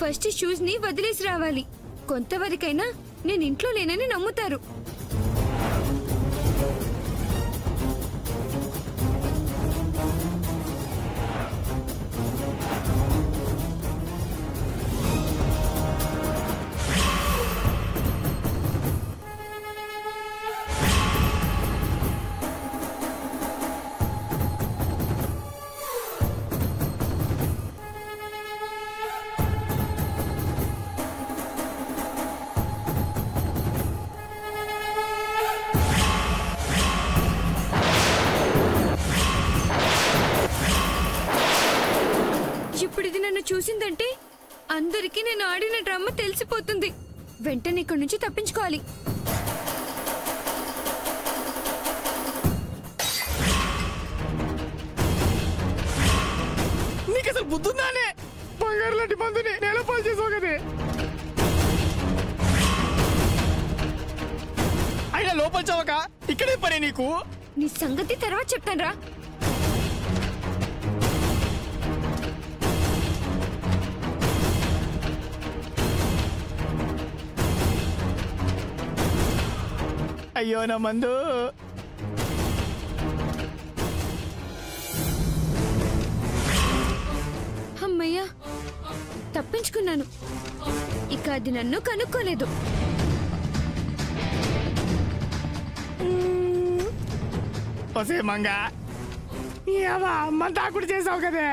First shoes ని వదిలేసి రావాలి. కొంతవరకైనా నేను ఇంట్లో లేనని నమ్ముతారు. ఇప్పుడు ఇది నన్ను చూసిందంటే అందరికీ నేను ఆడిన డ్రామా తెలిసిపోతుంది. వెంటనే ఇక్కడి నుంచి తప్పించుకోవాలి. నీకు అసలు బుద్ధుందానే? బంగారు లాంటి మందుని నేలపాలు చేసావు కదే. అయినా లోపల చావక ఇక్కడే పనే నీకు. నీ సంగతి తర్వాత చెప్తాను రా. అయ్యో నా మందు. అమ్మయ్యా, తప్పించుకున్నాను. ఇక అది నన్ను కనుక్కోలేదు. వసే మంగ, మంతా కూడా చేసావు కదే.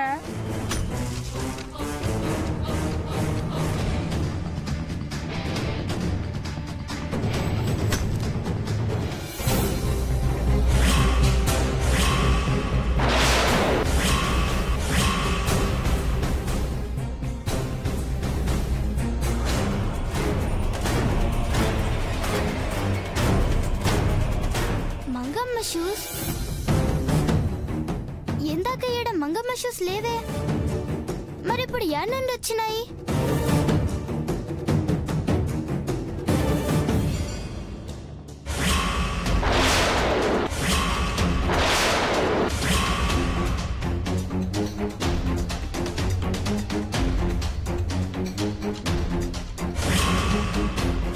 మంగమ్మ షూస్ ఎందాక ఏడ మంగమ్మ షూస్ లేవే, మరిప్పుడు యాడ్ నుండి వచ్చినాయి?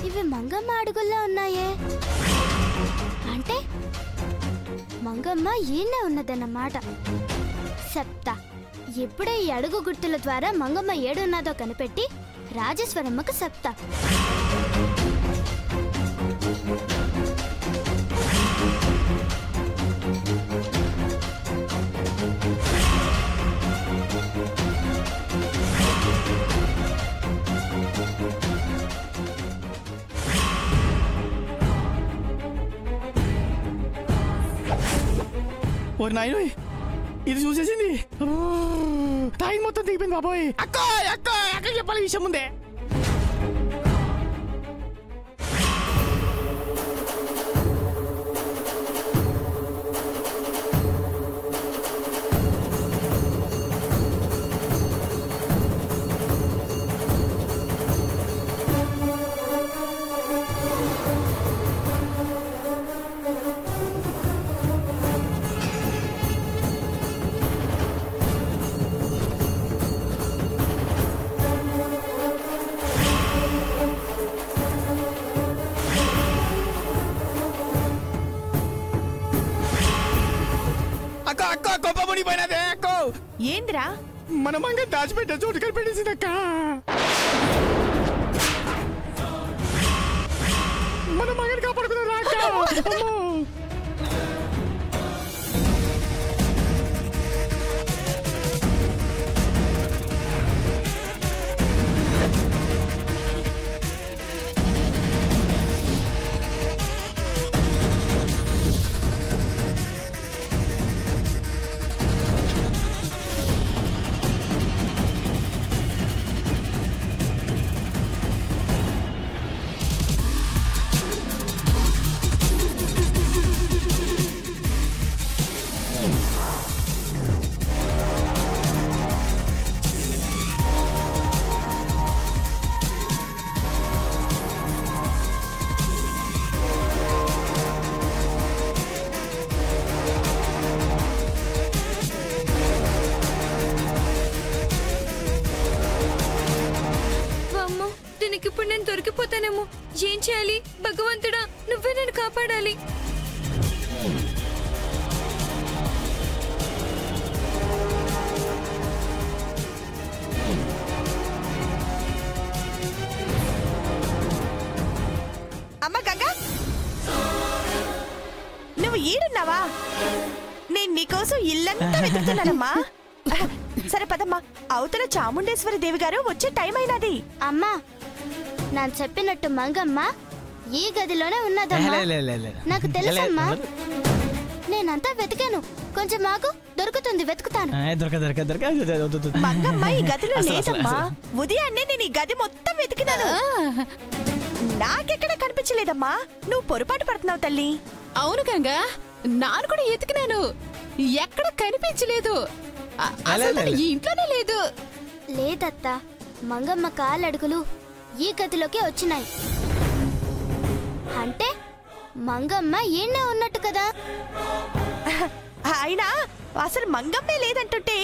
ఇవి మంగమ్మ అడుగుల్లో ఉన్నాయే, అంటే మంగమ్మ ఈయనే ఉన్నదన్నమాట. చెప్తా, ఎప్పుడే ఈ అడుగు గుర్తుల ద్వారా మంగమ్మ ఏడున్నదో కనిపెట్టి రాజేశ్వరమ్మకు చెప్తా. ఓ నాయన, ఇది చూసేసింది. టైం మొత్తం దిగిపోయింది బాబోయ్. అక్క అక్క అక్క చెప్పాలి విషయం ముందే. ఏంద్రా? మన మంగ దాచిపెట్టే చోటు కనిపెట్టేసిందక్క. మన మంగని కాపాడుకున్నారు అక్క. వాళ్ళకి ఇప్పుడు నేను దొరికిపోతానేమో. ఏం చేయాలి? భగవంతుడా, నువ్వే నన్ను కాపాడాలి. అమ్మ గంగా, నువ్వు ఈడున్నావా? నేను నీకోసం ఇల్లంతా వెతుకుతున్నానమ్మా. సరే పదమ్మా, అవతల చాముండేశ్వరి దేవి గారు వచ్చే టైం అయినది. అమ్మా, నేను చెప్పినట్టు మంగమ్మ ఈ గదిలోనే ఉన్నదమ్మా. నాకు తెలుసమ్మా. నేనంతా వెతికాను. కొంచెం మాకు దొరుకుతుంది, వెతుకుతాను. మంగమ్మ ఈ గదిలో లేదమ్మా. ఉదయాన్నే నేను ఈ గది మొత్తం వెతికినాను. నాకెక్కడ కనిపించలేదమ్మా. నువ్వు పొరపాటు పడుతున్నావు తల్లి. అవును గంగా, నాను కూడా ఎతికినాను, ఎక్కడ కనిపించలేదు. అసలు ఈ ఇంట్లోనే లేదు. లేదత్తా, మంగమ్మ కాలడుగులు ఈ గదిలోకి వచ్చినాయి. అంటే మంగమ్మ ఈయనే ఉన్నట్టు కదా. అయినా అసలు మంగమ్మే లేదంటుంటే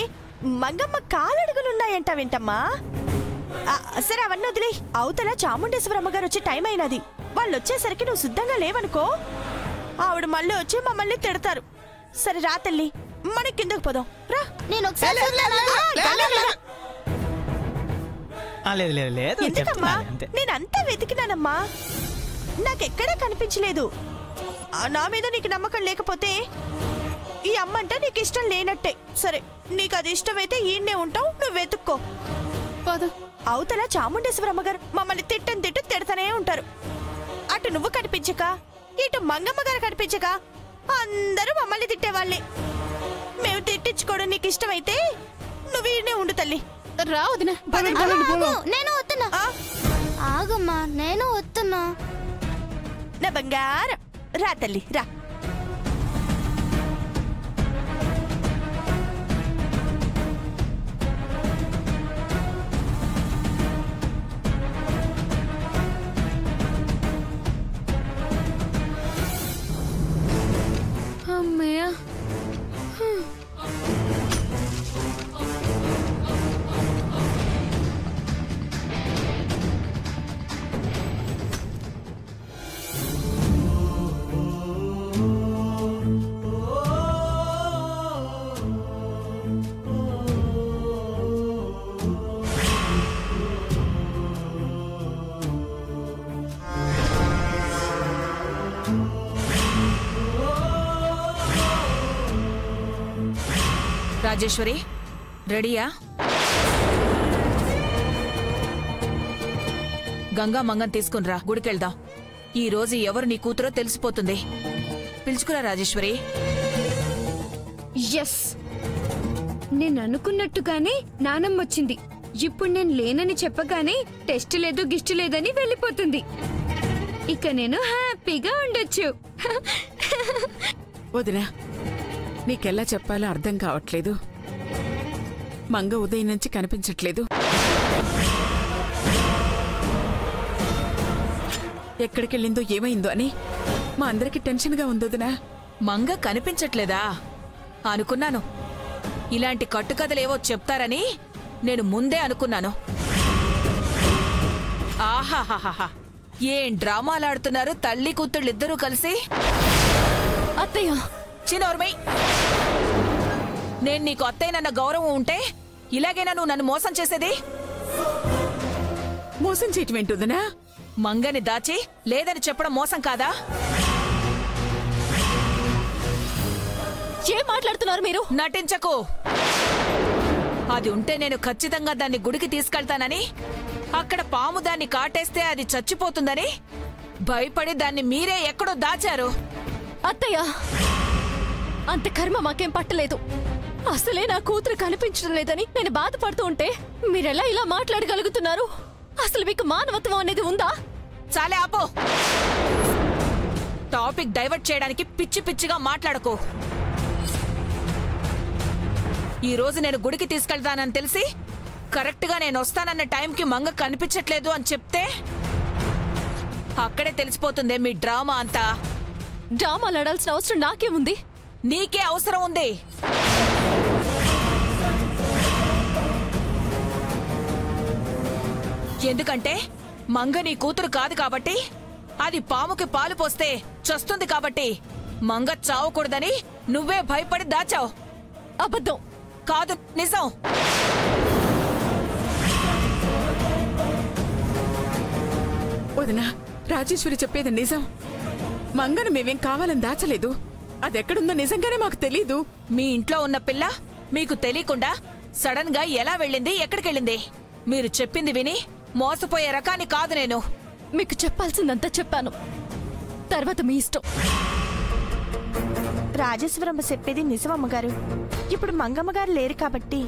మంగమ్మ కాలడుగులున్నాయంటావేంటమ్మా? సరే అవన్నీ వదిలే. అవతల చాముండేశ్వరమ్మ గారు వచ్చే టైం అయినది. వాళ్ళు వచ్చేసరికి నువ్వు సిద్ధంగా లేవనుకో, ఆవిడ మళ్ళీ వచ్చి మమ్మల్ని తిడతారు. సరే రా తల్లి, మనం కిందకు పోదాం రా. నేను ఒకసారి ఎందుకమ్మా? నేనంతా వెతికినానమ్మా, నాకెక్కడా కనిపించలేదు. నా మీద నీకు నమ్మకం లేకపోతే ఈ అమ్మంటే నీకు ఇష్టం లేనట్టే. సరే, నీకు అది ఇష్టమైతే ఈయన్నే ఉంటావు, నువ్వు వెతుక్కో. అవతల చాముండేశ్వరమ్మ గారు మమ్మల్ని తిడతానే ఉంటారు. అటు నువ్వు కనిపించక, ఇటు మంగమ్మ గారు కనిపించక అందరూ మమ్మల్ని తిట్టేవాళ్ళే. మేము తిట్టించుకోవడం నీకు ఇష్టమైతే నువ్వు ఈయనే ఉండు తల్లి. రా వదినా. నేను వస్తున్నా. ఆగమ్మా, నేను వస్తున్నా. నా బంగారం, రా తల్లి రా. అమ్మయ్యా, రాజేశ్వరి, రెడీయా? గంగా మంగం తీసుకునిరా, గుడికెళ్దాం. ఈ రోజు ఎవరు నీ కూతురో తెలిసిపోతుంది. పిలుచుకురా రాజేశ్వరి. ఎస్, నేను అనుకున్నట్టుగానే నానమ్మ వచ్చింది. ఇప్పుడు నేను లేనని చెప్పగానే టెస్ట్ లేదు గిస్ట్ లేదని వెళ్ళిపోతుంది. ఇక నేను హ్యాపీగా ఉండొచ్చు. వదినా, నీకెలా చెప్పాలో అర్థం కావట్లేదు. మంగ ఉదయం నుంచి కనిపించట్లేదు. ఎక్కడికెళ్ళిందో ఏమైందో అని మా అందరికి టెన్షన్గా ఉంది వదినా. మంగ కనిపించట్లేదా? అనుకున్నాను. ఇలాంటి కట్టుకథలేవో చెప్తారని నేను ముందే అనుకున్నాను. ఆహాహాహా, ఏం డ్రామాలాడుతున్నారు తల్లి కూతుళ్ళిద్దరూ కలిసి. అత్తయ్య, చిన్నోర్మై, నేను నీకు అత్తయ్యనన్న గౌరవం ఉంటే ఇలాగైనా నువ్వు నన్ను మోసం చేసేది? మోసం చేయటం ఏంటుందనా? మంగని దాచి లేదని చెప్పడం మోసం కాదా? ఏం మాట్లాడుతున్నారు మీరు? నటించకు. అది ఉంటే నేను ఖచ్చితంగా దాన్ని గుడికి తీసుకెళ్తానని, అక్కడ పాము దాన్ని కాటేస్తే అది చచ్చిపోతుందని భయపడి దాన్ని మీరే ఎక్కడో దాచారు. అత్తయ్య, అంత కర్మ మాకేం పట్టలేదు. అసలే నా కూతురు కనిపించడం లేదని నేను బాధపడుతూ ఉంటే మీరెలా ఇలా మాట్లాడగలుగుతున్నారు? అసలు మీకు మానవత్వం అనేది ఉందా? చాలే ఆపో. టాపిక్ డైవర్ట్ చేయడానికి పిచ్చి పిచ్చిగా మాట్లాడకు. ఈ రోజు నేను గుడికి తీసుకెళ్తానని తెలిసి కరెక్ట్ గా నేను వస్తానన్న టైంకి మంగ కనిపించట్లేదు అని చెప్తే అక్కడే తెలిసిపోతుందే మీ డ్రామా అంతా. డ్రామాలు ఆడాల్సిన అవసరం నాకేముంది? నీకే అవసరం ఉంది. ఎందుకంటే మంగ నీ కూతురు కాదు కాబట్టి, అది పాముకి పాలు పోస్తే చస్తుంది కాబట్టి మంగ చావకూడదని నువ్వే భయపడి దాచావు. అబద్ధం కాదు, నిజం. వదినా, రాజేశ్వరి చెప్పేది నిజం. మంగను మేమేం కావాలని దాచలేదు. అదెక్కడుందో నిజంగానే మాకు తెలీదు. మీ ఇంట్లో ఉన్న పిల్ల మీకు తెలియకుండా సడన్ గా ఎలా వెళ్ళింది, ఎక్కడికెళ్ళింది? మీరు చెప్పింది విని మోసపోయే రకాన్ని కాదు నేను. మీకు చెప్పాల్సిందంతా చెప్పాను, తర్వాత మీ ఇష్టం. రాజేశ్వరమ్మ చెప్పేది నిజం అమ్మగారు. ఇప్పుడు మంగమ్మ గారు లేరు కాబట్టి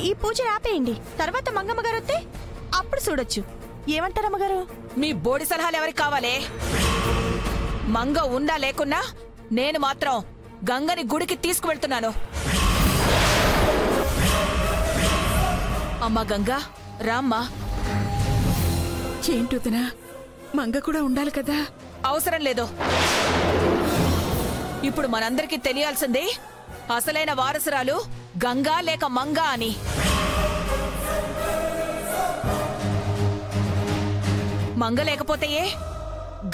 ఈ పూజ ఆపేయండి. తర్వాత మంగమ్మ గారు వస్తే అప్పుడు చూడొచ్చు. ఏమంటారు అమ్మగారు? మీ బోడి సలహాలు ఎవరికి కావాలే? మంగ ఉన్నా లేకున్నా నేను మాత్రం గంగని గుడికి తీసుకువెళ్తున్నాను. అమ్మా గంగా, రామ్మా. ఏంటొదినా, మంగ కూడా ఉండాలి కదా? అవసరం లేదు. ఇప్పుడు మనందరికీ తెలియాల్సింది అసలైన వారసురాలు గంగా లేక మంగా అని. మంగ లేకపోతే ఏ?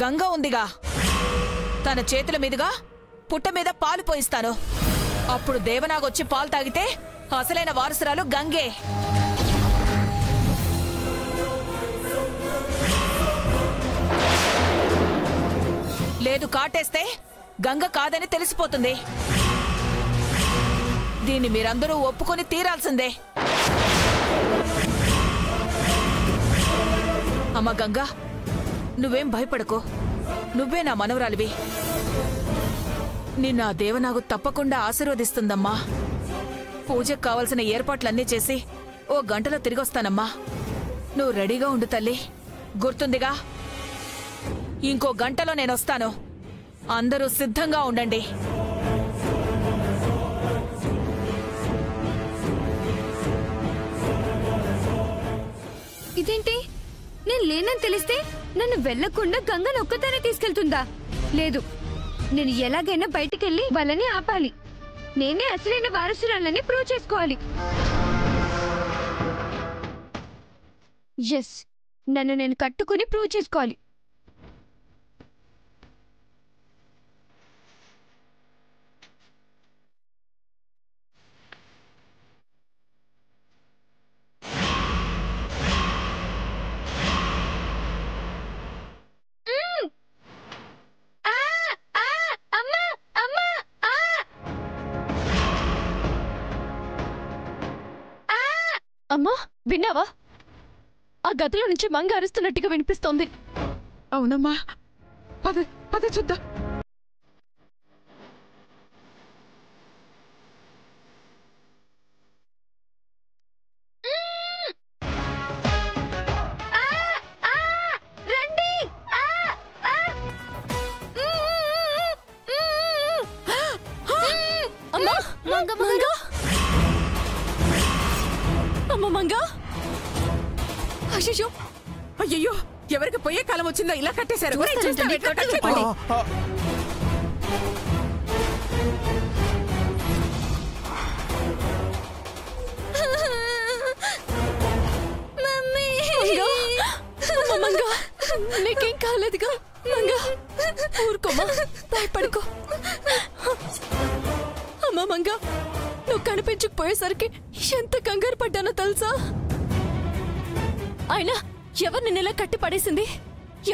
గంగ ఉందిగా. తన చేతుల మీదుగా పుట్ట మీద పాలు పోయిస్తాను. అప్పుడు దేవనాగొచ్చి పాలు తాగితే అసలైన వారసురాలు గంగే. లేదు, కాటేస్తే గంగ కాదని తెలిసిపోతుంది. దీన్ని మీరందరూ ఒప్పుకొని తీరాల్సిందే. అమ్మ గంగా, నువ్వేం భయపడకు. నువ్వే నా మనవరాలివి. నిన్న ఆ దేవనాగు తప్పకుండా ఆశీర్వదిస్తుందమ్మా. పూజకు కావలసిన ఏర్పాట్లన్నీ చేసి 1 గంటలో తిరిగొస్తానమ్మా. నువ్వు రెడీగా ఉండు తల్లి. గుర్తుందిగా? ఇంకో గంటలో నేనొస్తాను. అందరూ సిద్ధంగా ఉండండి. ఇదేంటి? నేను లేనని తెలిస్తే నన్ను వెళ్లకుండా గంగను ఒక్కతోనే తీసుకెళ్తుందా? లేదు, నేను ఎలాగైనా బయటికెళ్ళి వాళ్ళని ఆపాలి. నేనే అసలైన వారసురాలని ప్రూవ్ చేసుకోవాలి. ఎస్, నన్ను నేను కట్టుకుని ప్రూవ్ చేసుకోవాలి. అమ్మా, విన్నావా? ఆ గదిలో నుంచి మంగ అరుస్తున్నట్టుగా వినిపిస్తోంది. అవునమ్మా, పద పద చూద్దాం. అయ్యో, ఎవరికి పోయే కాలం వచ్చిందో ఇలా కట్టేశారు. నీకేం కాలేదుగా? మంగా, ఊరుకోమా, భయపడుకో. అమ్మా మంగా, నువ్వు కనిపించకపోయేసరికి ఎంత కంగారు పడ్డానో తెలుసా? అయినా ఎవరు నిన్న ఇలా కట్టి పడేసింది?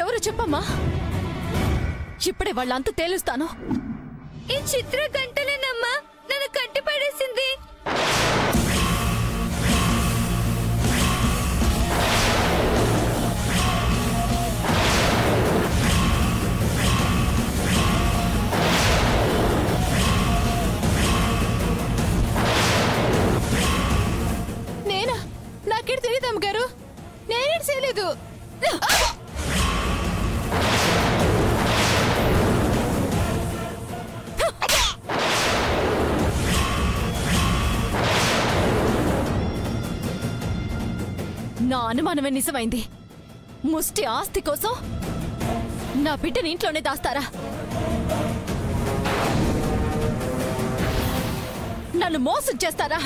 ఎవరు చెప్పమ్మా? ఇప్పుడే వాళ్ళంతా తేలుస్తాను. ఈ చిత్ర గంటలేనమ్మా నన్ను కట్టి పడేసింది. నేనా? నాకేడు తెలియదు అమ్మగారు, నేనేడు చేయలేదు. నా అనుమానమే నిజమైంది. ముష్టి ఆస్తి కోసం నా బిడ్డని ఇంట్లోనే దాస్తారా? నన్ను మోసం చేస్తారా?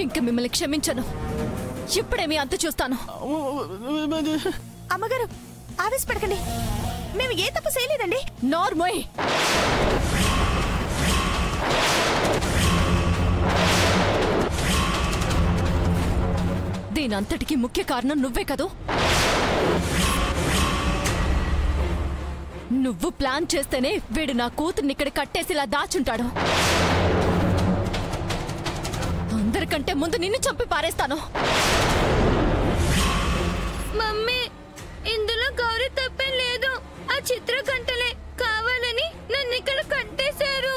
ఇంక మిమ్మల్ని క్షమించను. ఇప్పుడే మీ అంతు చూస్తాను. అమ్మగారు ఆవేశపడకండి, మేము ఏ తప్పు చేయలేదండి. నార్మల్ దీనంతటికి ముఖ్య కారణం నువ్వే కదూ. నువ్వు ప్లాన్ చేస్తేనే వీడు నా కూతుర్ని ఇక్కడ కట్టేసిలా దాచుంటాడు. అందరికంటే ముందు నిన్ను చంపి పారేస్తాను. మమ్మీ, ఇందులో గౌరీ తప్పేం లేదు. ఆ చిత్రకంటలే కావాలని నన్ను ఇక్కడ కట్టేశారు.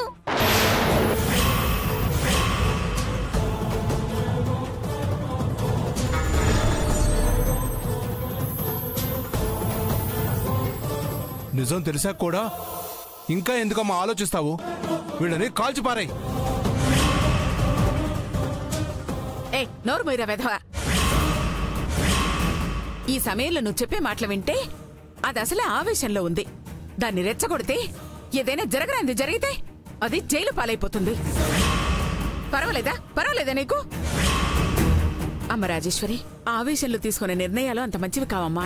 నిజం తెలిసా కూడా ఇంకా ఎందుకమ్మా ఆలోచిస్తావు? వీళ్ళని కాల్చి పారాయి. ఏ నోరు మీరా వెధవా! ఈ సమయంలో నువ్వు చెప్పే మాటలు వింటే అది అసలే ఆవేశంలో ఉంది. దాన్ని రెచ్చగొడితే ఏదైనా జరగరాంది జరిగితే అది జైలు పాలైపోతుంది. పర్వాలేదా నీకు? అమ్మ రాజేశ్వరి, ఆవేశంలో తీసుకునే నిర్ణయాలు అంత మంచివి కావమ్మా.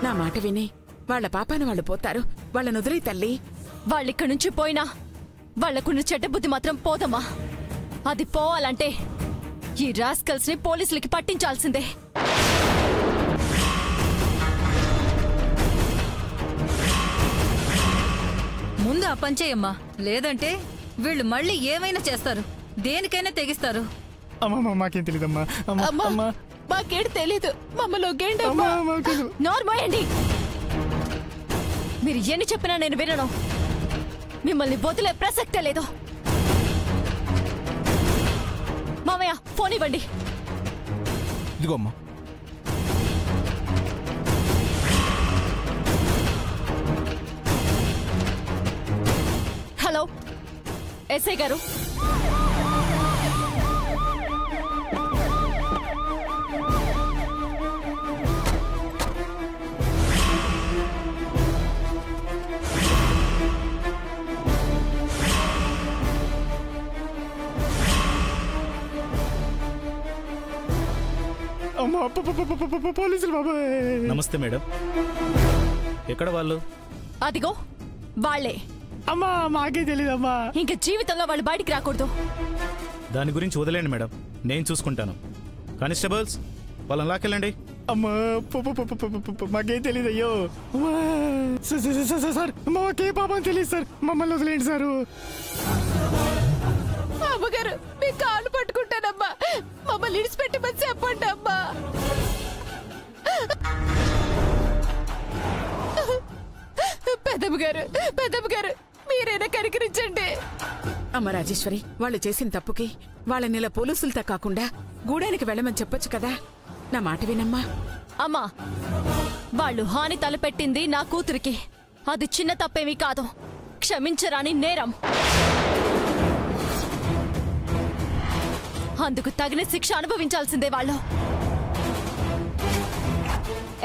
నా మాట విని వాళ్ళ పాపాన వాళ్ళు పోతారు. వాళ్ళని వదిలే తల్లి. వాళ్ళిక్కడి నుంచి పోయినా వాళ్లకున్న చెడ్డ బుద్ధి మాత్రం పోదమ్మా. అది పోవాలంటే ఈ రాస్కల్స్ ని పోలీసులకి పట్టించాల్సిందే. ముందు ఆ పంచేయమ్మా, లేదంటే వీళ్ళు మళ్ళీ ఏమైనా చేస్తారు, దేనికైనా తెగిస్తారు. అమ్మా మాకేం తెలీదమ్మా. అమ్మా మాకేడు తెలీదు. మమ్మల్ని నోర్మోయండి. మీరు ఎన్ని చెప్పినా నేను వినను. మిమ్మల్ని వదిలే ప్రసక్తే లేదు. మామయ్య ఫోన్ ఇవ్వండి. ఇదిగో అమ్మా. హలో ఎస్ఐ గారు, అమ్మా పోలీసులు బాబాయ్. నమస్తే మేడం, ఎక్కడ వాళ్ళు? అదిగో వాళ్ళే. అమ్మా మాకే తెలీదమ్మా. ఇంకా జీవితంలో వాళ్ళు బయటికి రాకూడదు. దాని గురించి వదిలేండి మేడం, నేను చూసుకుంటాను. కానిస్టేబుల్స్ వాళ్ళని లాకెళ్ళండి. అమ్మా మాకేం తెలీదు. అయ్యో సార్, మాకే పాపం తెలియదు సార్, మమ్మల్ని వదిలేండి సారు. అమ్మగారు మీ కాళ్ళు పట్టుకుంటానమ్మా, మమ్మల్ని ఇడిచిపెట్టమని చెప్పండి అమ్మా. పెద్దమ్మగారు మీరైనా కనికరించండి. అమ్మ రాజేశ్వరి, వాళ్ళు చేసిన తప్పుకి వాళ్ళని ఇలా పోలీసులతో కాకుండా గూడానికి వెళ్ళమని చెప్పొచ్చు కదా. నా మాట వినమ్మా. అమ్మా, వాళ్ళు హాని తలపెట్టింది నా కూతురికి. అది చిన్న తప్పేమీ కాదు, క్షమించరాని నేరం. అందుకు తగిన శిక్ష అనుభవించాల్సిందే వాళ్ళు.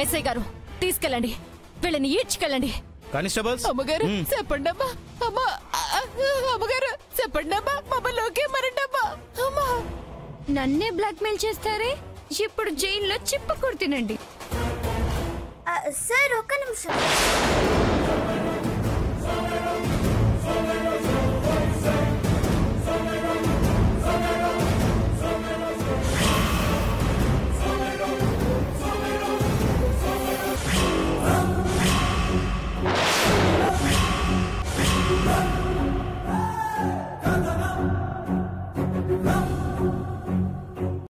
ఎస్ఐ గారు తీసుకెళ్ళండి, వీళ్ళని ఈడ్చుకెళ్ళండి. కానిస్టేబుల్స్ అమ్మగారు చెప్పండి అమ్మా. అమ్మగారు చెప్పండి అమ్మా, మమ్మల్ని ఓకే మరండి అమ్మా. అమ్మా నన్నే బ్లాక్మెయిల్ చేస్తారే, ఇప్పుడు జైల్లో చిప్ప కొడుతునండి. సార్ ఒక్క నిమిషం.